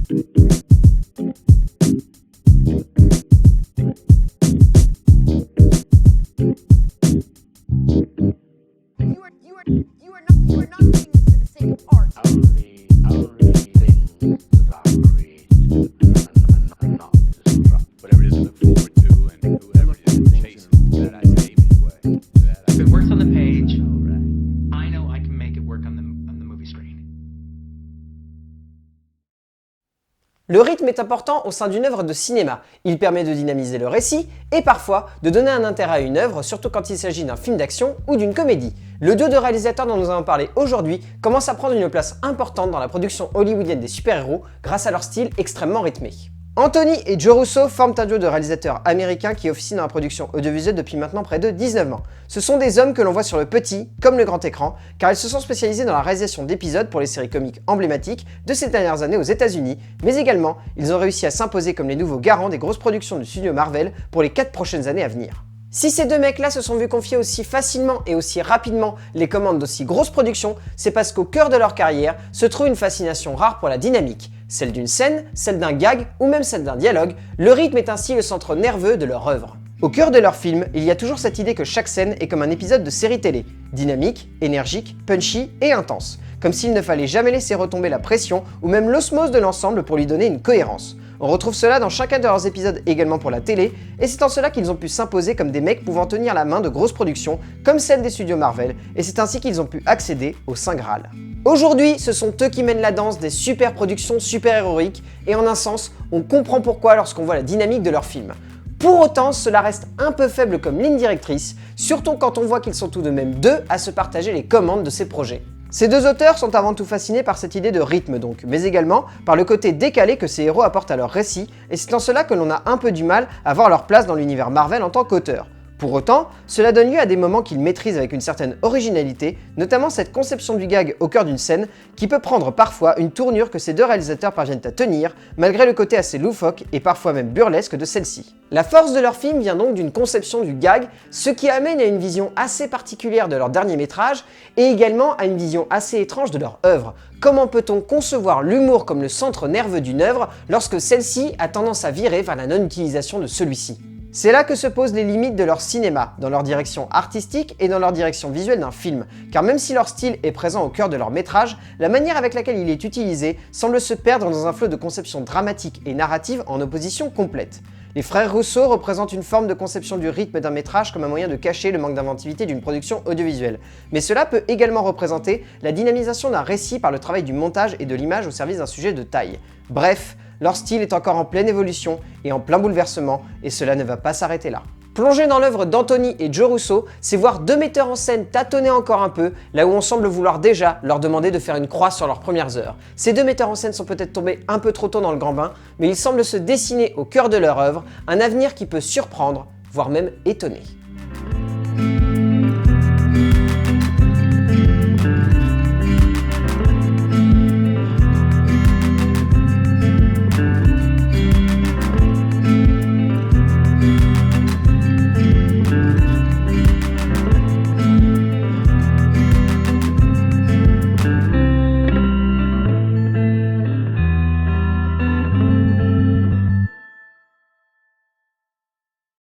You are not doing this for the sake of art. Only things that are created and not destruct. Whatever it is to look forward to, and whoever it is to chase that I say anyway. If it works on the page, I know I can make it work on the movie screen. Le rythme est important au sein d'une œuvre de cinéma. Il permet de dynamiser le récit et parfois de donner un intérêt à une œuvre, surtout quand il s'agit d'un film d'action ou d'une comédie. Le duo de réalisateurs dont nous allons parler aujourd'hui commence à prendre une place importante dans la production hollywoodienne des super-héros grâce à leur style extrêmement rythmé. Anthony et Joe Russo forment un duo de réalisateurs américains qui officient dans la production audiovisuelle depuis maintenant près de 19 ans. Ce sont des hommes que l'on voit sur le petit comme le grand écran, car ils se sont spécialisés dans la réalisation d'épisodes pour les séries comiques emblématiques de ces dernières années aux États-Unis, mais également, ils ont réussi à s'imposer comme les nouveaux garants des grosses productions du studio Marvel pour les 4 prochaines années à venir. Si ces deux mecs-là se sont vus confier aussi facilement et aussi rapidement les commandes d'aussi grosses productions, c'est parce qu'au cœur de leur carrière se trouve une fascination rare pour la dynamique. Celle d'une scène, celle d'un gag ou même celle d'un dialogue, le rythme est ainsi le centre nerveux de leur œuvre. Au cœur de leur film, il y a toujours cette idée que chaque scène est comme un épisode de série télé, dynamique, énergique, punchy et intense, comme s'il ne fallait jamais laisser retomber la pression ou même l'osmose de l'ensemble pour lui donner une cohérence. On retrouve cela dans chacun de leurs épisodes également pour la télé, et c'est en cela qu'ils ont pu s'imposer comme des mecs pouvant tenir la main de grosses productions comme celle des studios Marvel, et c'est ainsi qu'ils ont pu accéder au Saint Graal. Aujourd'hui, ce sont eux qui mènent la danse des super productions super-héroïques, et en un sens, on comprend pourquoi lorsqu'on voit la dynamique de leurs films. Pour autant, cela reste un peu faible comme ligne directrice, surtout quand on voit qu'ils sont tout de même deux à se partager les commandes de ces projets. Ces deux auteurs sont avant tout fascinés par cette idée de rythme donc, mais également par le côté décalé que ces héros apportent à leur récit, et c'est en cela que l'on a un peu du mal à voir leur place dans l'univers Marvel en tant qu'auteur. Pour autant, cela donne lieu à des moments qu'ils maîtrisent avec une certaine originalité, notamment cette conception du gag au cœur d'une scène qui peut prendre parfois une tournure que ces deux réalisateurs parviennent à tenir, malgré le côté assez loufoque et parfois même burlesque de celle-ci. La force de leur film vient donc d'une conception du gag, ce qui amène à une vision assez particulière de leur dernier métrage et également à une vision assez étrange de leur œuvre. Comment peut-on concevoir l'humour comme le centre nerveux d'une œuvre lorsque celle-ci a tendance à virer vers la non-utilisation de celui-ci ? C'est là que se posent les limites de leur cinéma, dans leur direction artistique et dans leur direction visuelle d'un film, car même si leur style est présent au cœur de leur métrage, la manière avec laquelle il est utilisé semble se perdre dans un flot de conception dramatique et narrative en opposition complète. Les frères Russo représentent une forme de conception du rythme d'un métrage comme un moyen de cacher le manque d'inventivité d'une production audiovisuelle. Mais cela peut également représenter la dynamisation d'un récit par le travail du montage et de l'image au service d'un sujet de taille. Bref, leur style est encore en pleine évolution et en plein bouleversement, et cela ne va pas s'arrêter là. Plonger dans l'œuvre d'Anthony et Joe Russo, c'est voir deux metteurs en scène tâtonner encore un peu, là où on semble vouloir déjà leur demander de faire une croix sur leurs premières heures. Ces deux metteurs en scène sont peut-être tombés un peu trop tôt dans le grand bain, mais ils semblent se dessiner au cœur de leur œuvre, un avenir qui peut surprendre, voire même étonner.